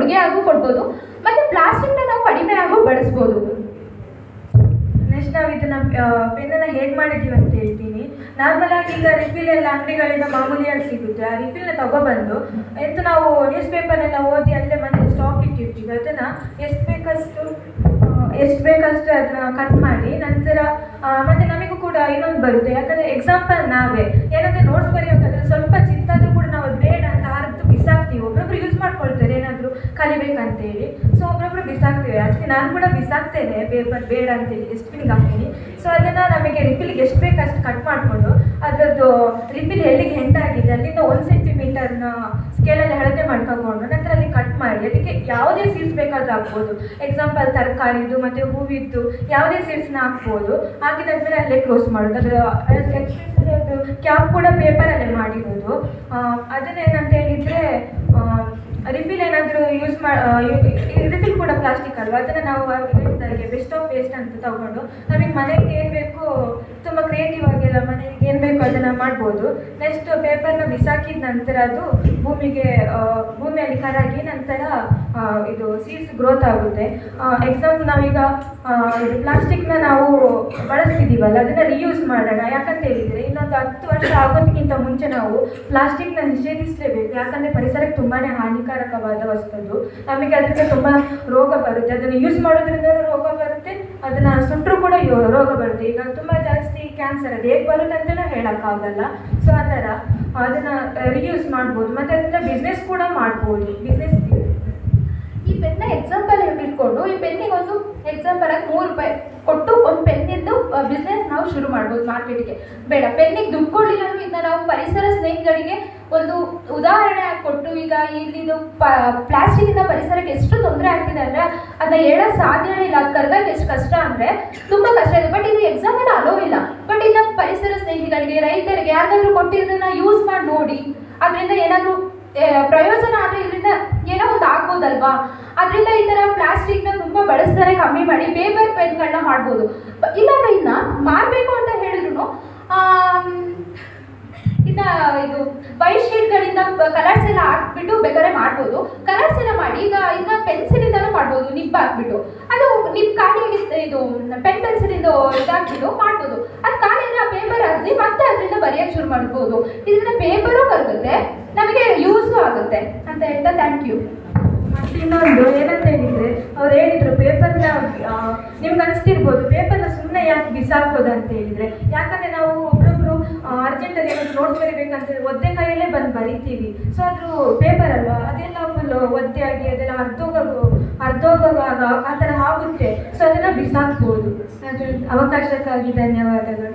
ಕೊಡುಗೆ ಆಗು ಕೊಡ್ಬೋದು, ಮತ್ತು ಪ್ಲಾಸ್ಟಿಕ್ನ ನಾವು ಕಡಿಮೆ ಆಗು ಬಳಸ್ಬೋದು. ನೆಕ್ಸ್ಟ್ ನಾವು ಇದನ್ನು ಪೆನ್ನನ್ನು ಹೇಗೆ ಮಾಡಿದ್ದೀವಿ ಅಂತ ಹೇಳ್ತೀನಿ. ನಾರ್ಮಲ್ ಆಗಿ ಈಗ ರಿಫಿಲ್ ಎಲ್ಲ ಅಂಗಡಿಗಳಿಂದ ಮಾಮೂಲಿಯಾಗಿ ಸಿಗುತ್ತೆ. ಆ ರಿಫಿಲ್ನ ತಗೊಬಂದು ನಾವು ನ್ಯೂಸ್ ಪೇಪರ್ನೆಲ್ಲ ಓದಿ ಅಲ್ಲೇ ಮನೇಲಿ ಸ್ಟಾಕ್ ಇಟ್ಟಿರ್ತೀವಿ. ಅದನ್ನು ಎಷ್ಟು ಬೇಕಷ್ಟು ಅದನ್ನ ಕಟ್ ಮಾಡಿ ನಂತರ ಮತ್ತು ನಮಗೂ ಕೂಡ ಇನ್ನೊಂದು ಬರುತ್ತೆ. ಯಾಕಂದರೆ ಎಕ್ಸಾಂಪಲ್ ನಾವೇ ಏನಾದರೂ ನೋಟ್ಸ್ ಬರೆಯೋಕ್ಕಾದ್ರೆ ಸ್ವಲ್ಪ ಚಿತ್ತಾದರೂ ಕೂಡ ನಾವು ಅದು ಬೇಡ ಅಂತ ಹರಿದು ಬಿಸಾಕ್ತೀವಿ. ಒಬ್ಬೊಬ್ರು ಯೂಸ್ ಮಾಡ್ಕೊಳ್ತಾರೆ ಏನಾದರೂ ಕಲಿಬೇಕಂತೇಳಿ, ಸೊ ಒಬ್ಬೊಬ್ರು ಬಿಸಾಕ್ತೇವೆ. ಅದಕ್ಕೆ ನಾನು ಕೂಡ ಬಿಸಾಕ್ತೇನೆ ಪೇಪರ್ ಬೇಡ ಅಂತೇಳಿ ಡಸ್ಟ್ಬಿನ್ಗೆ ಹಾಕ್ತೀನಿ. ಸೊ ಅದನ್ನು ನಮಗೆ ರಿಫಿಲ್ಗೆ ಎಷ್ಟು ಬೇಕಷ್ಟು ಕಟ್ ಮಾಡಿಕೊಂಡು ಅದರದ್ದು ರಿಫಿಲ್ ಎಲ್ಲಿಗೆ ಹೆಂಟಾಗಿದೆ ಅಲ್ಲಿಂದ 1 ಸೆಂಟಿಮೀಟರ್ನ ಸ್ಕೇಲಲ್ಲಿ ಅಳತೆ ಮಾಡ್ಕೊಂಡು ನಂತರ ಅಲ್ಲಿ ಕಟ್ ಮಾಡಿ ಅದಕ್ಕೆ ಯಾವುದೇ ಸೀಡ್ಸ್ ಬೇಕಾದರೂ ಹಾಕ್ಬೋದು. ಎಕ್ಸಾಂಪಲ್ ತರಕಾರಿದು ಮತ್ತು ಹೂವಿದ್ದು ಯಾವುದೇ ಸೀಡ್ಸ್ನ ಹಾಕ್ಬೋದು. ಹಾಕಿದಾದ್ಮೇಲೆ ಅಲ್ಲೇ ಕ್ಲೋಸ್ ಮಾಡೋದು. ಅದರ ಕ್ಯಾಪ್ ಕೂಡ ಪೇಪರಲ್ಲೇ ಮಾಡಿರೋದು. ಅದನ್ನೇನಂತ ಹೇಳಿದರೆ ರಿಫಿಲ್ ಏನಾದರೂ ರಿಫಿಲ್ ಕೂಡ ಪ್ಲಾಸ್ಟಿಕ್ ಅಲ್ವಾ, ಅದನ್ನು ನಾವು ಹೇಳಿದಾಗೆ ಬೆಸ್ಟ್ ಆಫ್ ವೇಸ್ಟ್ ಅಂತ ತಗೊಂಡು ನಮಗೆ ಮನೆಗೆ ಏನು ಬೇಕೋ ತುಂಬ ಕ್ರಿಯೇಟಿವ್ ಆಗಿಲ್ಲ ಮನೆಗೆ ಏನು ಬೇಕೋ ಅದನ್ನು ಮಾಡ್ಬೋದು. ನೆಕ್ಸ್ಟ್ ಪೇಪರ್ನ ಬಿಸಾಕಿದ ನಂತರ ಅದು ಭೂಮಿಯಲ್ಲಿ ಕರಗಿ ನಂತರ ಇದು ಸೀಡ್ಸ್ ಗ್ರೋತ್ ಆಗುತ್ತೆ. ಎಕ್ಸಾಂಪಲ್ ನಾವೀಗ ಪ್ಲಾಸ್ಟಿಕ್ನ ನಾವು ಬಳಸ್ತಿದ್ದೀವಲ್ಲ ಅದನ್ನು ರಿಯೂಸ್ ಮಾಡೋಣ. ಯಾಕಂತ ಹೇಳಿದರೆ ಇನ್ನೊಂದು 10 ವರ್ಷ ಆಗೋದಕ್ಕಿಂತ ಮುಂಚೆ ನಾವು ಪ್ಲಾಸ್ಟಿಕ್ನ ನಿಷೇಧಿಸಲೇಬೇಕು. ಯಾಕಂದರೆ ಪರಿಸರಕ್ಕೆ ತುಂಬಾ ಹಾನಿಕಾರಕವಾದ ವಸ್ತು. ನಮಗೆ ಅದಕ್ಕೆ ತುಂಬ ರೋಗ ಬರುತ್ತೆ. ಅದನ್ನು ಯೂಸ್ ಮಾಡೋದ್ರಿಂದ ರೋಗ ಬರುತ್ತೆ, ಅದನ್ನು ಸುಟ್ಟರೂ ಕೂಡ ರೋಗ ಬರುತ್ತೆ. ಈಗ ತುಂಬ ಜಾಸ್ತಿ ಕ್ಯಾನ್ಸರ್ ಅದು ಹೇಗೆ ಬರುತ್ತೆ ಅಂತಲೂ ಹೇಳೋಕ್ಕಾಗಲ್ಲ. ಸೊ ಆ ಥರ ಅದನ್ನು ರಿಯೂಸ್ ಮಾಡ್ಬೋದು ಮತ್ತು ಅದರಿಂದ ಬಿಸ್ನೆಸ್ ಕೂಡ ಮಾಡ್ಬೋದು. ಈ ಪೆನ್ನ ಎಕ್ಸಾಂಪಲ್ ಇಟ್ಕೊಂಡು ಈ ಪೆನ್ನಿಗೆ ಒಂದು ಎಕ್ಸಾಂಪಲ್ ಆಗಿ 3 ರೂಪಾಯಿ ಕೊಟ್ಟು ಒಂದು ಪೆನ್ನಿಂದು ಬಿಸ್ನೆಸ್ ನಾವು ಶುರು ಮಾಡ್ಬೋದು. ಮಾರ್ಕೆಟಿಗೆ ಬೇಡ ಪೆನ್ನಿಗೆ ದುಡ್ಡು ಕೊಡಲಿಲ್ಲ ಇದನ್ನ ನಾವು ಪರಿಸರ ಸ್ನೇಹಿಗಳಿಗೆ ಒಂದು ಉದಾಹರಣೆ ಕೊಟ್ಟು ಈಗ ಇಲ್ಲಿದು ಪ್ಲಾಸ್ಟಿಕ್ಕಿಂದ ಪರಿಸರಕ್ಕೆ ಎಷ್ಟು ತೊಂದರೆ ಆಗ್ತಿದೆ ಅಂದರೆ ಅದನ್ನ ಹೇಳೋಕ್ಕೆ ಸಾಧ್ಯನೇ ಇಲ್ಲ. ಅದು ಕರ್ಗಕ್ಕೆ ಎಷ್ಟು ಕಷ್ಟ ಅಂದರೆ ತುಂಬ ಕಷ್ಟ ಇದೆ. ಬಟ್ ಇದು ಎಕ್ಸಾಂಪಲ್ ಅಲೋ ಇಲ್ಲ. ಬಟ್ ಇದನ್ನ ಪರಿಸರ ಸ್ನೇಹಿಗಳಿಗೆ ರೈತರಿಗೆ ಯಾರಿಗಾದ್ರೂ ಕೊಟ್ಟಿದ್ದನ್ನ ಯೂಸ್ ಮಾಡಿ ನೋಡಿ, ಅದರಿಂದ ಏನಾದರೂ ಪ್ರಯೋಜನ ಆದರೆ ಇದರಿಂದ ಏನೋ ಒಂದು ಆಗ್ಬೋದಲ್ವಾ. ಅದರಿಂದ ಈ ಥರ ಪ್ಲಾಸ್ಟಿಕ್ನ ತುಂಬ ಬಳಸ್ತಾರೆ, ಕಮ್ಮಿ ಮಾಡಿ ಪೇಪರ್ ಪೆನ್ಗಳನ್ನ ಮಾಡ್ಬೋದು. ಇಲ್ಲಾಂದ್ರೆ ಇದನ್ನ ಮಾಡಬೇಕು ಅಂತ ಹೇಳಿದ್ರು ಇದು ವೈಟ್ ಶೀಟ್ಗಳಿಂದ ಕಲರ್ಸ್ ಎಲ್ಲ ಹಾಕ್ಬಿಟ್ಟು ಬೇಕಾದ್ರೆ ಮಾಡ್ಬೋದು. ಕಲರ್ಸ್ ಎಲ್ಲ ಮಾಡಿ ಈಗ ಇದನ್ನ ಪೆನ್ಸಿಲಿಂದನೂ ಮಾಡ್ಬೋದು. ನಿಬ್ ಹಾಕ್ಬಿಟ್ಟು ಅದು ನಿಬ್ ಖಾಲಿಯಾಗಿ ಇದು ಪೆನ್ಸಿಲಿಂದ ಇದಾಕ್ಬಿಟ್ಟು ಮಾಡ್ಬೋದು. ಅದು ಖಾಲಿ ಅಂದರೆ ಆ ಪೇಪರ್ ಹಾಕಿ ಮತ್ತೆ ಅದರಿಂದ ಬರೆಯೋಕ್ಕೆ ಶುರು ಮಾಡ್ಬೋದು. ಇದರಿಂದ ಪೇಪರು ಕರಗುತ್ತೆ, ನಮಗೆ ಯೂಸು ಆಗುತ್ತೆ ಅಂತ ಹೇಳ್ತಾ ಥ್ಯಾಂಕ್ ಯು. ಮತ್ತು ಇನ್ನೊಂದು ಏನಂತ ಹೇಳಿದರೆ ಅವ್ರು ಹೇಳಿದರು ಪೇಪರ್ನ ನಿಮ್ಗೆ ಅನಿಸ್ತಿರ್ಬೋದು ಪೇಪರ್ನ ಸುಮ್ಮನೆ ಯಾಕೆ ಬಿಸಾಕೋದು ಅಂತ ಹೇಳಿದರೆ, ಯಾಕಂದರೆ ನಾವು ಒಬ್ಬೊಬ್ಬರು ಅರ್ಜೆಂಟಲ್ಲಿ ಏನಾದರೂ ನೋಟ್ಸ್ ಬರೀಬೇಕಂತ ಒದ್ದೆ ಕೈಯಲ್ಲೇ ಬಂದು ಬರಿತೀವಿ. ಸೊ ಅದು ಪೇಪರ್ ಅಲ್ವಾ, ಅದೆಲ್ಲ ಫುಲ್ ಒದ್ದೆ ಆಗಿ ಅದೆಲ್ಲ ಅರ್ಧೋಗುವಾಗ ಆ ಥರ ಆಗುತ್ತೆ. ಸೊ ಅದನ್ನು ಬಿಸಾಕ್ಬೋದು. ಅವಕಾಶಕ್ಕಾಗಿ ಧನ್ಯವಾದಗಳು.